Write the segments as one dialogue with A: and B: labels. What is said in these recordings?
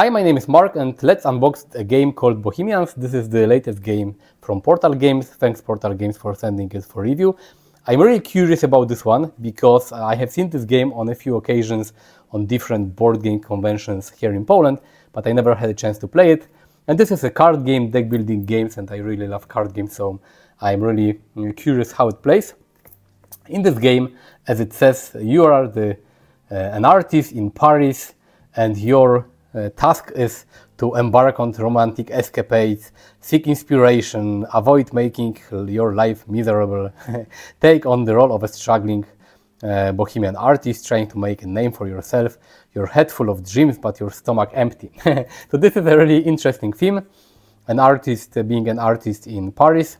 A: Hi, my name is Mark and let's unbox a game called Bohemians. This is the latest game from Portal Games. Thanks Portal Games for sending it for review. I'm really curious about this one because I have seen this game on a few occasions on different board game conventions here in Poland, but I never had a chance to play it. And this is a card game, deck building games, and I really love card games, so I'm really curious how it plays. In this game, as it says, you are an artist in Paris and your task is to embark on romantic escapades, seek inspiration, avoid making your life miserable, take on the role of a struggling bohemian artist trying to make a name for yourself, your head full of dreams but your stomach empty. So this is a really interesting theme, an artist being an artist in Paris.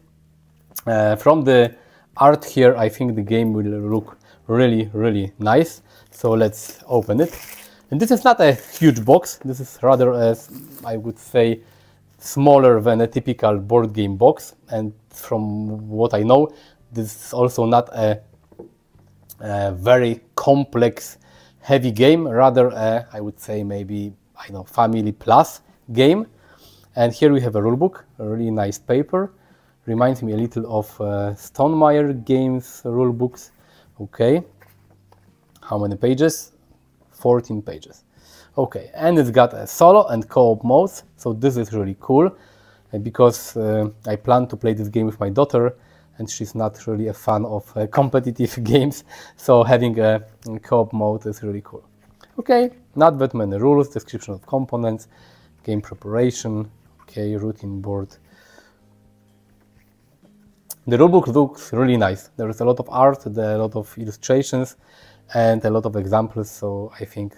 A: From the art here, I think the game will look really nice. So let's open it. And this is not a huge box, this is rather, I would say, smaller than a typical board game box. And from what I know, this is also not a very complex, heavy game, rather I would say maybe, I know, family plus game. And here we have a rulebook, a really nice paper. Reminds me a little of Stonemaier games rulebooks. Okay, how many pages? 14 pages. Okay, and it's got a solo and co-op modes, so this is really cool because I plan to play this game with my daughter and she's not really a fan of competitive games, so having a co-op mode is really cool. Okay, not that many rules, description of components, game preparation, okay, routine board. The rulebook looks really nice. There is a lot of art, there are a lot of illustrations and a lot of examples, so I think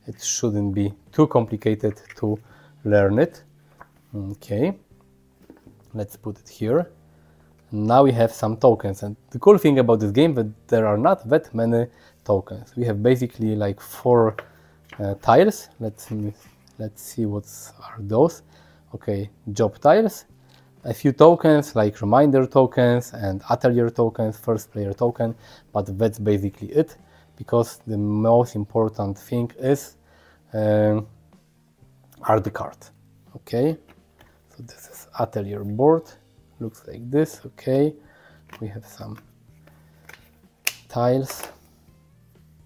A: it shouldn't be too complicated to learn it. Okay, let's put it here. Now we have some tokens, and the cool thing about this game is that there are not that many tokens. We have basically like 4 tiles. Let's see what are those. Okay, job tiles, a few tokens like reminder tokens and atelier tokens, first player token, but that's basically it. Because the most important thing is are the cards. Okay, so this is atelier board, looks like this. Okay, we have some tiles.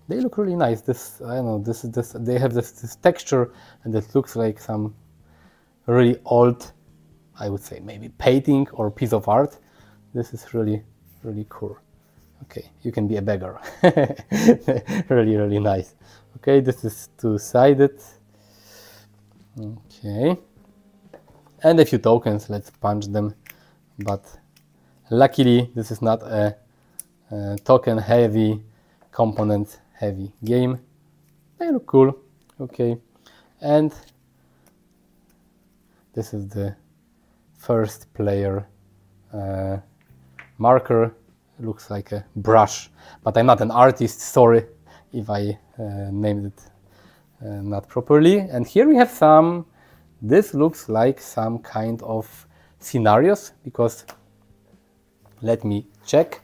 A: They look really nice. This, I don't know, this they have this texture, and it looks like some really old, I would say maybe painting or piece of art. This is really cool. Okay, you can be a beggar. really nice. Okay, this is two-sided. Okay, and a few tokens, let's punch them, but luckily this is not a token heavy, component heavy game. They look cool. Okay, and this is the first player marker. Looks like a brush, but I'm not an artist, sorry if I named it not properly. And here we have some, this looks like some kind of scenarios, because let me check.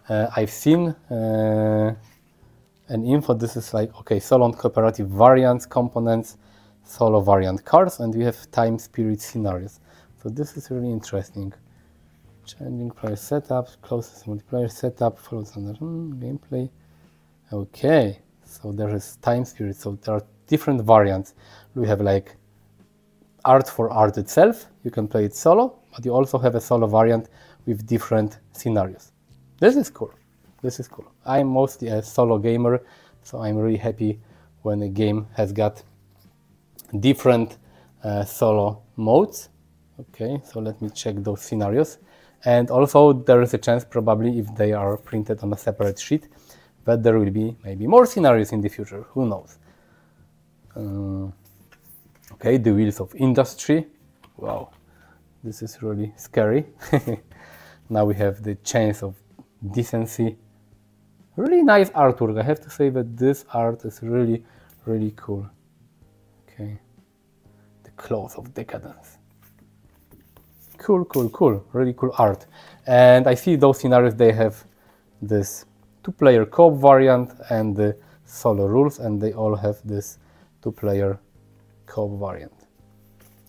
A: I've seen an info, this is like, okay, solo and cooperative variants, components, solo variant cards, and we have time spirit scenarios. So this is really interesting. Changing player setup, closest multiplayer setup, follows under gameplay. Okay, so there is time spirit, so there are different variants. We have like art for art itself, you can play it solo, but you also have a solo variant with different scenarios. This is cool, this is cool. I'm mostly a solo gamer, so I'm really happy when a game has got different solo modes. Okay, so let me check those scenarios. And also there is a chance, probably if they are printed on a separate sheet, that there will be maybe more scenarios in the future, who knows. Okay, the wheels of industry. Wow, this is really scary. Now we have the chains of decency. Really nice artwork. I have to say that this art is really cool. Okay, the claws of decadence. Cool, really cool art. And I see those scenarios, they have this 2-player co-op variant and the solo rules, and they all have this 2-player co-op variant.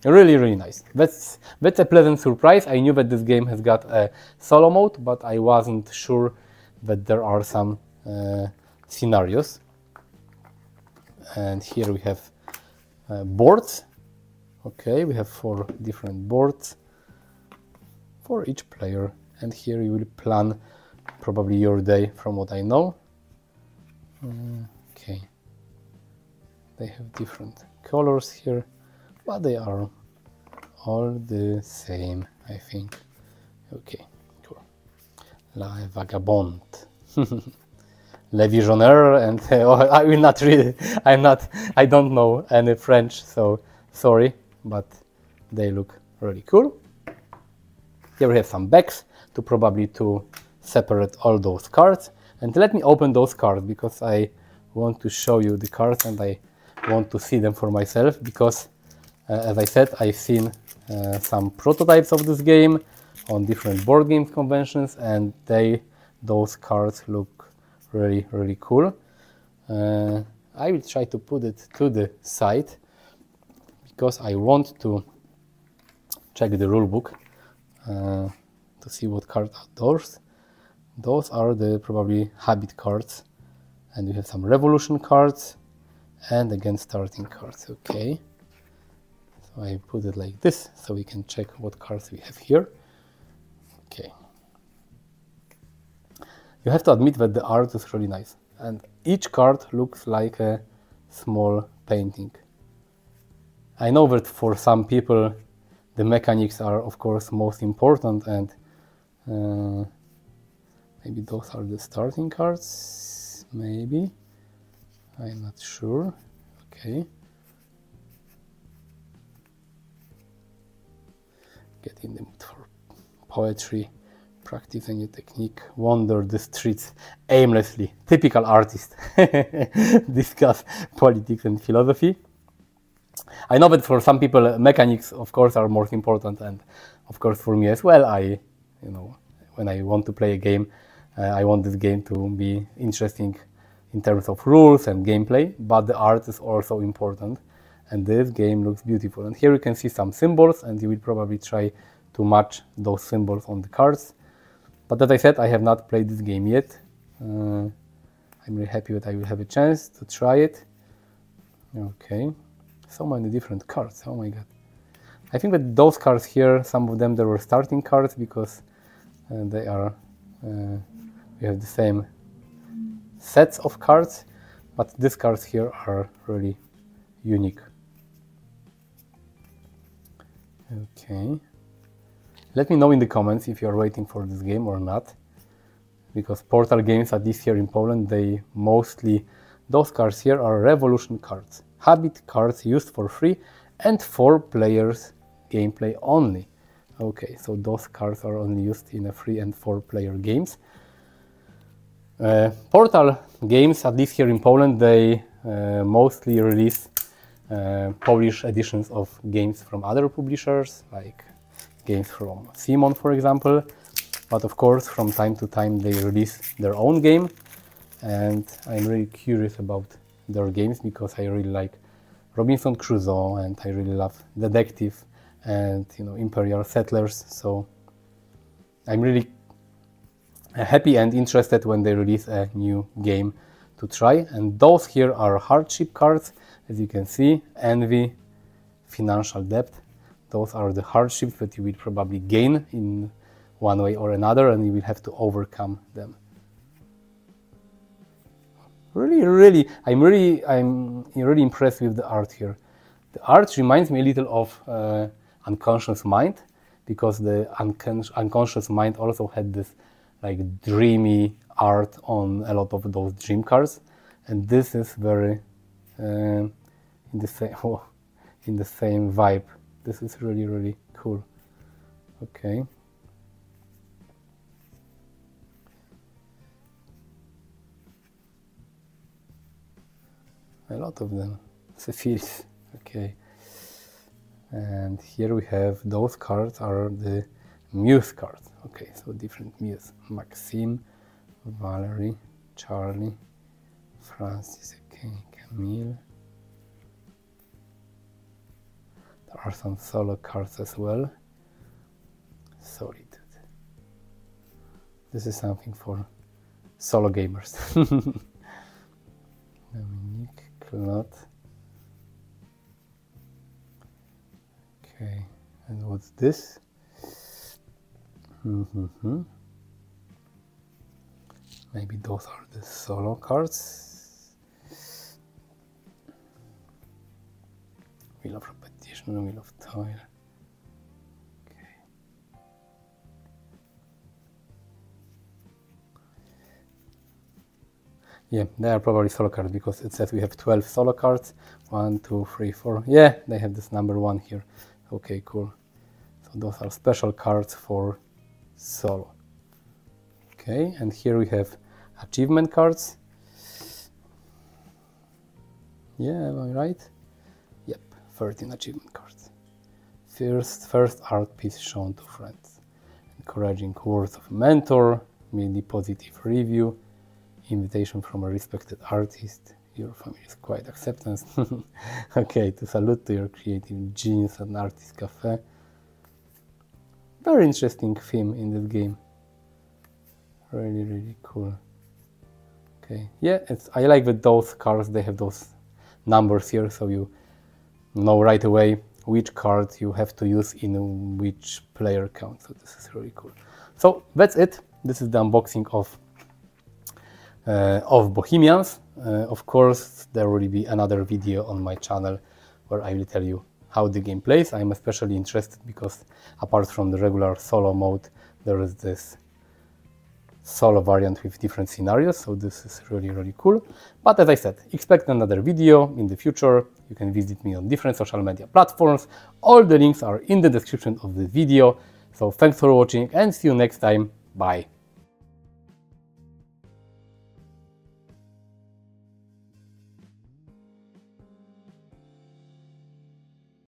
A: Really, really nice. That's a pleasant surprise. I knew that this game has got a solo mode, but I wasn't sure that there are some scenarios. And here we have boards. Okay, we have 4 different boards for each player, and here you will plan probably your day from what I know. Okay, they have different colors here, but they are all the same, I think. Okay, cool. La Vagabond. Le Visionnaire, and I will not read it. I don't know any French, so sorry, but they look really cool. Here we have some bags to separate all those cards. And let me open those cards because I want to show you the cards and I want to see them for myself because, as I said, I've seen some prototypes of this game on different board games conventions, and those cards look really, really cool. I will try to put it to the side because I want to check the rule book to see what cards are those. Those are the probably habit cards, and we have some revolution cards and again starting cards. Okay, so I put it like this so we can check what cards we have here. Okay, you have to admit that the art is really nice, and each card looks like a small painting. I know that for some people the mechanics are of course most important, and maybe those are the starting cards, maybe, I'm not sure. Okay, get in the mood for poetry, practice a new technique, wander the streets aimlessly, typical artist, discuss politics and philosophy. I know that for some people mechanics of course are more important, and of course for me as well. When I want to play a game, I want this game to be interesting in terms of rules and gameplay, but the art is also important, and this game looks beautiful. And here you can see some symbols, and you will probably try to match those symbols on the cards. But as I said, I have not played this game yet. I'm really happy that I will have a chance to try it. Okay, so many different cards, oh my god. I think that those cards here, some of them they were starting cards because they are, we have the same sets of cards, but these cards here are really unique. Okay, let me know in the comments if you are waiting for this game or not, because Portal games, at least here in Poland, those cards here are revolution cards, habit cards used for free and 4 players gameplay only. Okay, so those cards are only used in a 3 and 4 player games. Portal games, at least here in Poland, they mostly release Polish editions of games from other publishers, like games from Simon, for example. But of course, from time to time, they release their own game, and I'm really curious about their games because I really like Robinson Crusoe, and I really love Detective and Imperial Settlers. So I'm really happy and interested when they release a new game to try. And those here are hardship cards, as you can see: envy, financial debt. Those are the hardships that you will probably gain in one way or another, and you will have to overcome them. I'm really impressed with the art here. The art reminds me a little of Unconscious Mind, because the Unconscious Mind also had this like dreamy art on a lot of those dream cards, and this is very in the same vibe. This is really cool. Okay. A lot of them. Sephiris. Okay. And here we have those cards are the muse cards. Okay, so different muse. Maxime, Valerie, Charlie, Francis, okay, Camille. There are some solo cards as well. Solitude. This is something for solo gamers. Dominique, Claude. Okay, and what's this? Maybe those are the solo cards. Wheel of Repetition, Wheel of Toil. Yeah, they are probably solo cards because it says we have 12 solo cards. 1, 2, 3, 4. Yeah, they have this number 1 here. Okay, cool. So those are special cards for solo. Okay, and here we have achievement cards. Yeah, am I right? Yep, 13 achievement cards. First art piece shown to friends. Encouraging words of a mentor, mainly positive review. Invitation from a respected artist. Your family is quite acceptance. Okay, to salute to your creative genius at an artist cafe. Very interesting theme in this game. Really, really cool. Okay, yeah, I like that those cards, they have those numbers here, so you know right away which card you have to use in which player account. So this is really cool. So that's it. This is the unboxing of Bohemians. Of course, there will be another video on my channel where I will tell you how the game plays. I'm especially interested because apart from the regular solo mode, there is this solo variant with different scenarios, so this is really, really cool. But as I said, expect another video in the future. You can visit me on different social media platforms. All the links are in the description of the video. So thanks for watching and see you next time. Bye.